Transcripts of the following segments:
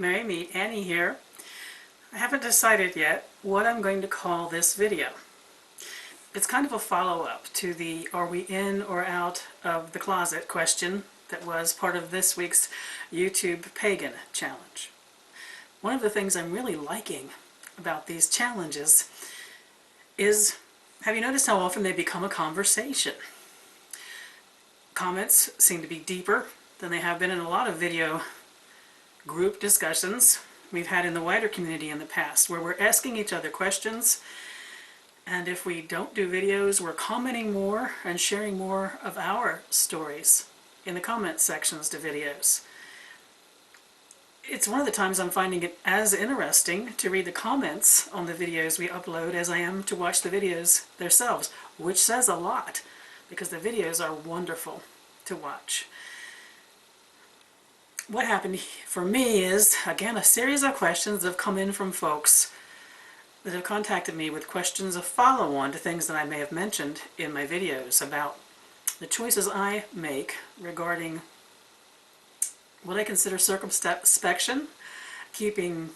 Mary Meet Annie here. I haven't decided yet what I'm going to call this video. It's kind of a follow-up to the "Are we in or out of the closet?" question that was part of this week's YouTube Pagan challenge. One of the things I'm really liking about these challenges is, have you noticed how often they become a conversation? Comments seem to be deeper than they have been in a lot of video group discussions we've had in the wider community in the past, where we're asking each other questions, and if we don't do videos, we're commenting more and sharing more of our stories in the comment sections to videos. It's one of the times I'm finding it as interesting to read the comments on the videos we upload as I am to watch the videos themselves, which says a lot, because the videos are wonderful to watch. What happened for me is, again, a series of questions that have come in from folks that have contacted me with questions of follow-on to things that I may have mentioned in my videos about the choices I make regarding what I consider circumspection, keeping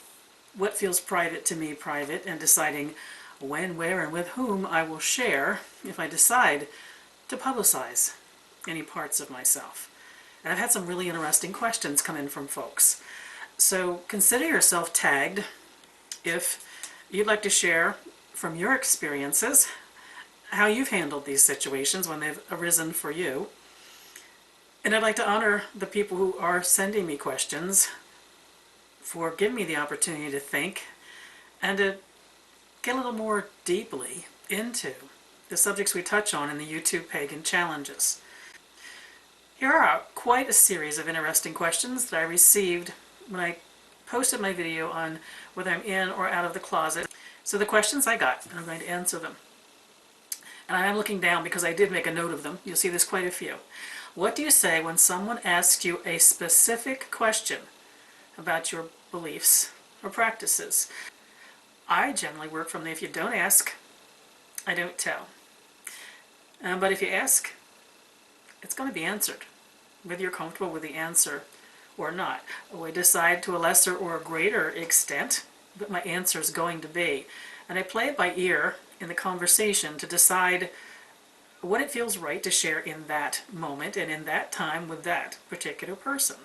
what feels private to me private, and deciding when, where, and with whom I will share if I decide to publicize any parts of myself. And I've had some really interesting questions come in from folks. So consider yourself tagged if you'd like to share from your experiences how you've handled these situations when they've arisen for you. And I'd like to honor the people who are sending me questions for giving me the opportunity to think and to get a little more deeply into the subjects we touch on in the YouTube Pagan challenges. Here are quite a series of interesting questions that I received when I posted my video on whether I'm in or out of the closet. So the questions I got, and I'm going to answer them. And I am looking down because I did make a note of them. You'll see there's quite a few. What do you say when someone asks you a specific question about your beliefs or practices? I generally work from the if you don't ask, I don't tell. But if you ask, it's going to be answered, whether you're comfortable with the answer or not. I decide to a lesser or a greater extent what my answer is going to be. And I play it by ear in the conversation to decide what it feels right to share in that moment and in that time with that particular person.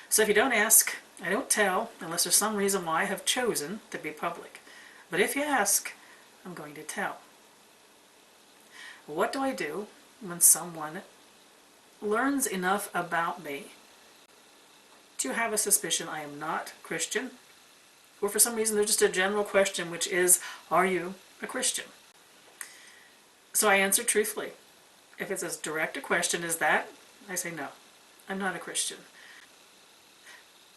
So if you don't ask, I don't tell, unless there's some reason why I have chosen to be public. But if you ask, I'm going to tell. What do I do when someone learns enough about me to have a suspicion I am not Christian, or for some reason there's just a general question which is, are you a Christian? So I answer truthfully. If it's as direct a question as that, I say no, I'm not a Christian.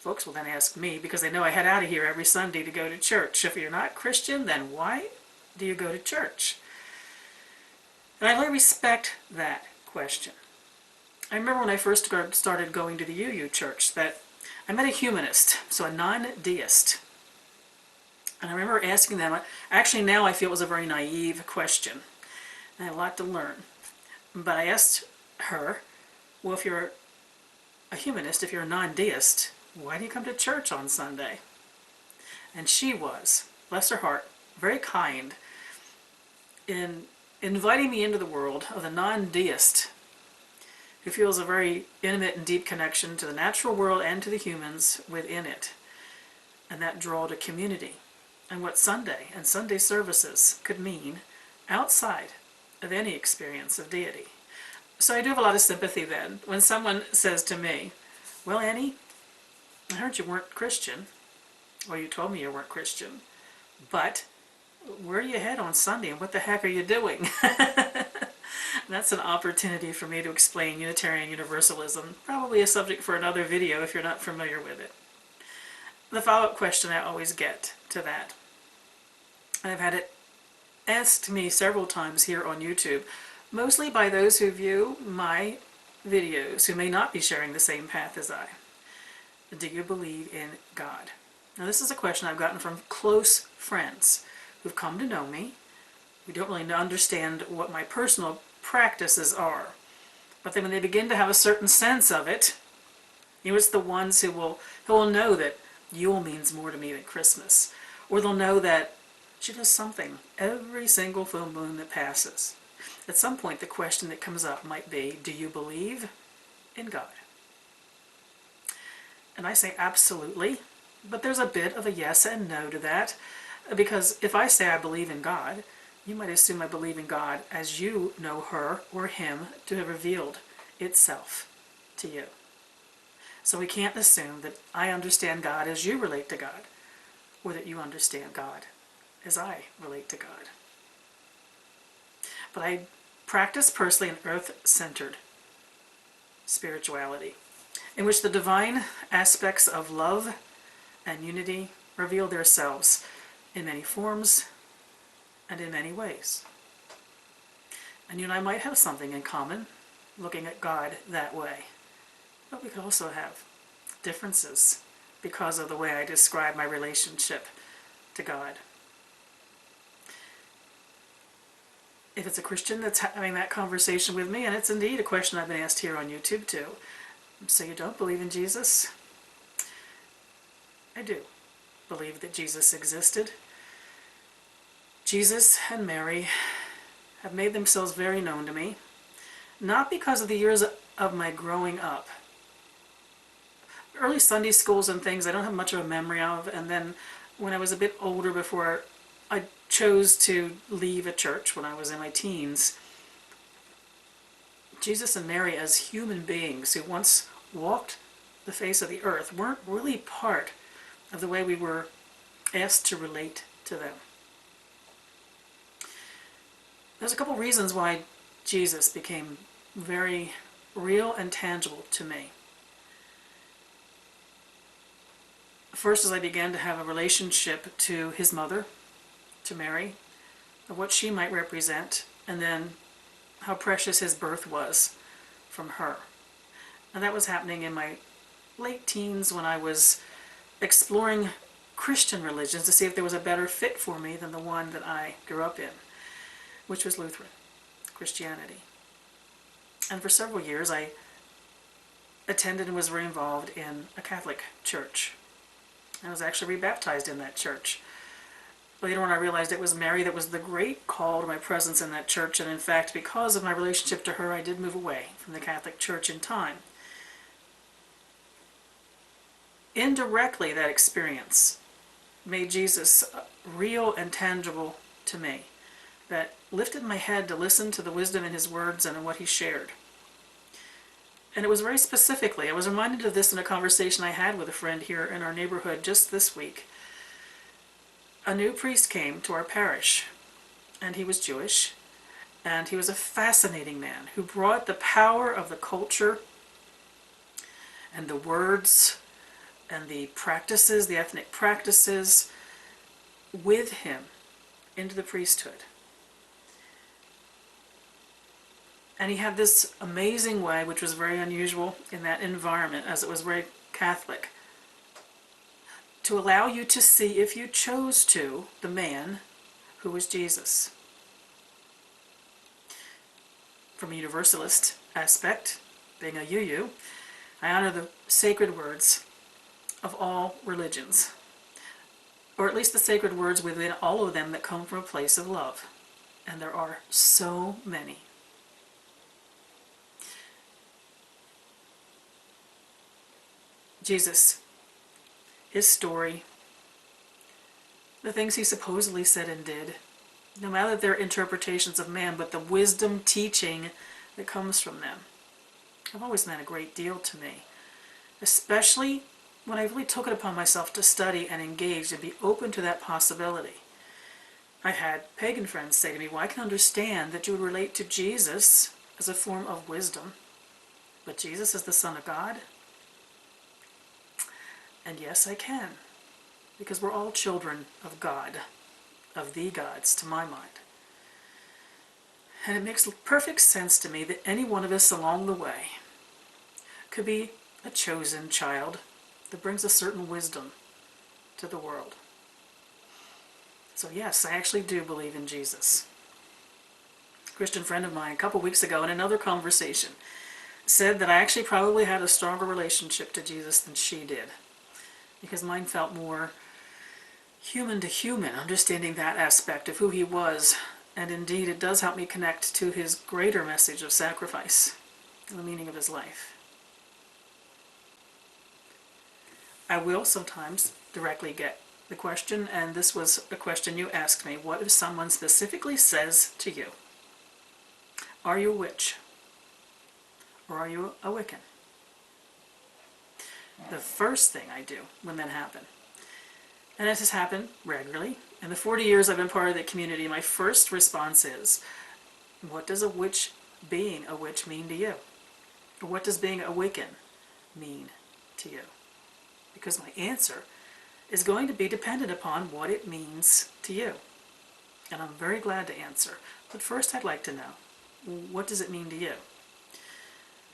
Folks will then ask me, because they know I head out of here every Sunday to go to church, if you're not Christian, then why do you go to church? And I really respect that question. I remember when I first started going to the UU church that I met a humanist, so a non-deist. And I remember asking them, actually now I feel it was a very naive question. I had a lot to learn. But I asked her, well, if you're a humanist, if you're a non-deist, why do you come to church on Sunday? And she was, bless her heart, very kind in inviting me into the world of the non-deist who feels a very intimate and deep connection to the natural world and to the humans within it, and that draw to community, and what Sunday and Sunday services could mean outside of any experience of deity. So I do have a lot of sympathy then when someone says to me, well, Annie, I heard you weren't Christian, or you told me you weren't Christian, but where are you head on Sunday and what the heck are you doing? That's an opportunity for me to explain Unitarian Universalism, probably a subject for another video if you're not familiar with it. The follow-up question I always get to that, and I've had it asked me several times here on YouTube, mostly by those who view my videos who may not be sharing the same path as I. Do you believe in God? Now this is a question I've gotten from close friends who've come to know me, who don't really understand what my personal practices are. But then when they begin to have a certain sense of it, it's the ones who will know that Yule means more to me than Christmas. Or they'll know that she does something every single full moon that passes. At some point, the question that comes up might be, do you believe in God? And I say absolutely, but there's a bit of a yes and no to that, because if I say I believe in God, you might assume I believe in God as you know her or him to have revealed itself to you. So we can't assume that I understand God as you relate to God, or that you understand God as I relate to God. But I practice personally an earth-centered spirituality, in which the divine aspects of love and unity reveal themselves in many forms and in many ways. And you and I might have something in common, looking at God that way. But we could also have differences because of the way I describe my relationship to God. If it's a Christian that's having that conversation with me, and it's indeed a question I've been asked here on YouTube too, so you don't believe in Jesus? I do believe that Jesus existed. Jesus and Mary have made themselves very known to me, not because of the years of my growing up. Early Sunday schools and things I don't have much of a memory of, and then when I was a bit older, before I chose to leave a church when I was in my teens, Jesus and Mary as human beings who once walked the face of the earth weren't really part of the way we were asked to relate to them. There's a couple reasons why Jesus became very real and tangible to me. First, as I began to have a relationship to his mother, to Mary, of what she might represent, and then how precious his birth was from her. And that was happening in my late teens when I was exploring Christian religions to see if there was a better fit for me than the one that I grew up in, which was Lutheran Christianity. And for several years I attended and was very involved in a Catholic church. I was actually rebaptized in that church. Later on I realized it was Mary that was the great call to my presence in that church, and in fact because of my relationship to her I did move away from the Catholic Church in time. Indirectly, that experience made Jesus real and tangible to me, that lifted my head to listen to the wisdom in his words and in what he shared. And it was very specifically, I was reminded of this in a conversation I had with a friend here in our neighborhood just this week. A new priest came to our parish, and he was Jewish, and he was a fascinating man who brought the power of the culture and the words and the practices, the ethnic practices, with him into the priesthood. And he had this amazing way, which was very unusual in that environment, as it was very Catholic, to allow you to see, if you chose to, the man who was Jesus. From a universalist aspect, being a UU, I honor the sacred words of all religions, or at least the sacred words within all of them that come from a place of love. And there are so many. Jesus, his story, the things he supposedly said and did, no matter their interpretations of man, but the wisdom teaching that comes from them, have always meant a great deal to me, especially when I really took it upon myself to study and engage and be open to that possibility. I've had pagan friends say to me, well, I can understand that you would relate to Jesus as a form of wisdom, but Jesus is the Son of God? And yes, I can, because we're all children of God, of the gods, to my mind. And it makes perfect sense to me that any one of us along the way could be a chosen child that brings a certain wisdom to the world. So yes, I actually do believe in Jesus. A Christian friend of mine a couple weeks ago in another conversation said that I actually probably had a stronger relationship to Jesus than she did, because mine felt more human to human, understanding that aspect of who he was. And indeed, it does help me connect to his greater message of sacrifice and the meaning of his life. I will sometimes directly get the question, and this was a question you asked me: what if someone specifically says to you, "Are you a witch?" or "Are you a Wiccan?" The first thing I do when that happens, and this has happened regularly, in the 40 years I've been part of the community, my first response is, what does being a witch mean to you? Or what does being a Wiccan mean to you? Because my answer is going to be dependent upon what it means to you. And I'm very glad to answer. But first I'd like to know, what does it mean to you?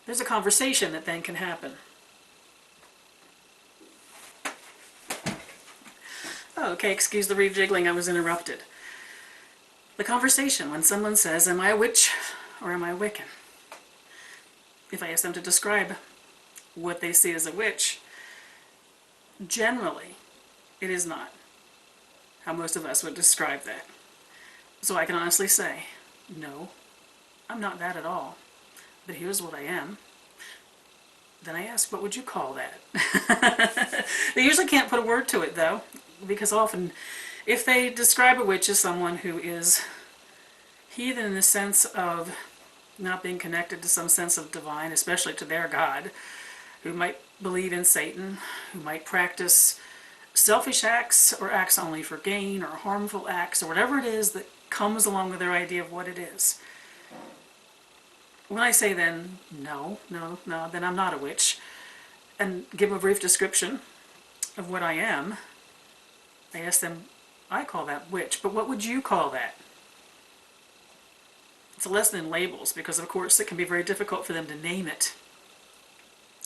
There's a conversation that then can happen. Oh, okay, excuse the rejiggling, I was interrupted. The conversation when someone says, am I a witch or am I a Wiccan? If I ask them to describe what they see as a witch, generally it is not how most of us would describe that. So I can honestly say, no, I'm not that at all, but here's what I am. Then I ask, what would you call that? They usually can't put a word to it though, because often if they describe a witch as someone who is heathen in the sense of not being connected to some sense of divine, especially to their God, who might believe in Satan, who might practice selfish acts or acts only for gain or harmful acts or whatever it is that comes along with their idea of what it is. When I say then, no, then I'm not a witch, and give them a brief description of what I am, I ask them, I call that witch, but what would you call that? It's a lesson in labels, because of course it can be very difficult for them to name it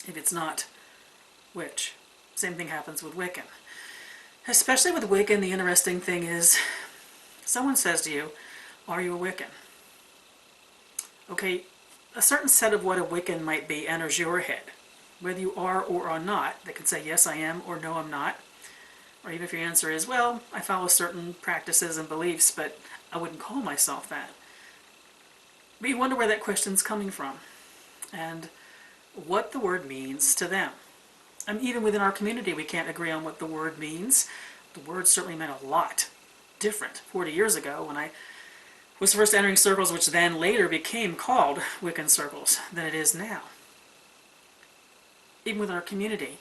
if it's not witch. Same thing happens with Wiccan. Especially with Wiccan, the interesting thing is, someone says to you, are you a Wiccan? Okay, a certain set of what a Wiccan might be enters your head. Whether you are or are not, they can say, yes I am, or no I'm not. Or even if your answer is, well, I follow certain practices and beliefs, but I wouldn't call myself that. But you wonder where that question's coming from, and what the word means to them. And even within our community, we can't agree on what the word means. The word certainly meant a lot different 40 years ago when I was first entering circles, which then later became called Wiccan circles, than it is now. Even with our community,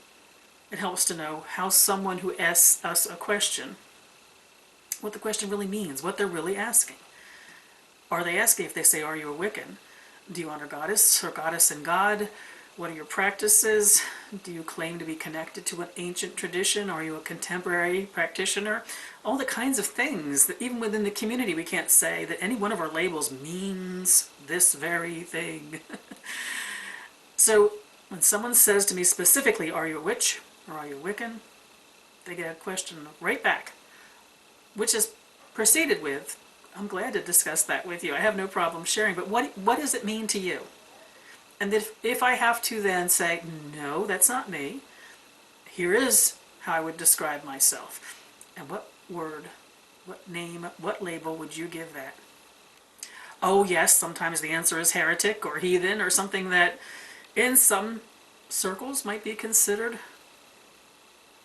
it helps to know how someone who asks us a question, what the question really means, what they're really asking. Are they asking, if they say, are you a Wiccan? Do you honor goddess or goddess and God? What are your practices? Do you claim to be connected to an ancient tradition? Are you a contemporary practitioner? All the kinds of things that even within the community we can't say that any one of our labels means this very thing. So when someone says to me specifically, are you a witch or are you a Wiccan? They get a question right back, which is preceded with, I'm glad to discuss that with you. I have no problem sharing, but what does it mean to you? And if I have to then say, no, that's not me, here is how I would describe myself. And what word, what name, what label would you give that? Oh yes, sometimes the answer is heretic or heathen or something that in some circles might be considered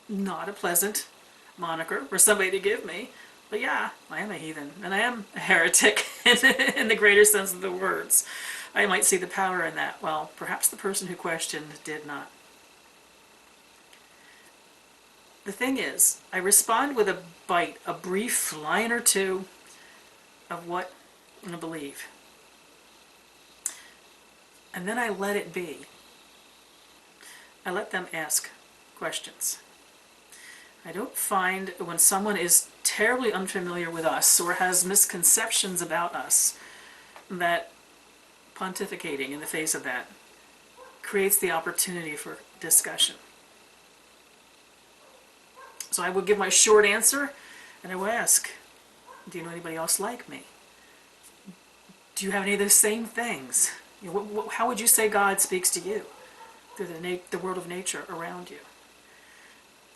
not a pleasant moniker for somebody to give me. But yeah, I am a heathen and I am a heretic in the greater sense of the words. I might see the power in that. Well, perhaps the person who questioned did not. The thing is, I respond with a bite, a brief line or two of what I believe. And then I let it be. I let them ask questions. I don't find when someone is terribly unfamiliar with us or has misconceptions about us that pontificating in the face of that creates the opportunity for discussion. So I would give my short answer and I would ask, do you know anybody else like me? Do you have any of those same things? You know, how would you say God speaks to you through the world of nature around you?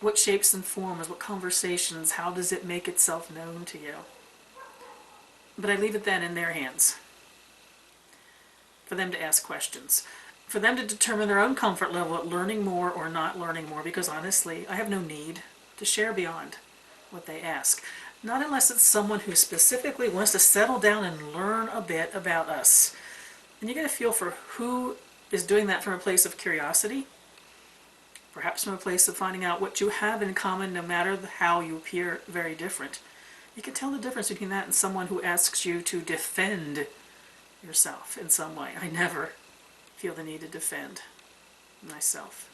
What shapes and forms, what conversations, how does it make itself known to you? But I leave it then in their hands, for them to ask questions, for them to determine their own comfort level at learning more or not learning more, because honestly, I have no need to share beyond what they ask. Not unless it's someone who specifically wants to settle down and learn a bit about us. And you get a feel for who is doing that from a place of curiosity, perhaps from a place of finding out what you have in common, no matter how you appear very different. You can tell the difference between that and someone who asks you to defend yourself in some way. I never feel the need to defend myself.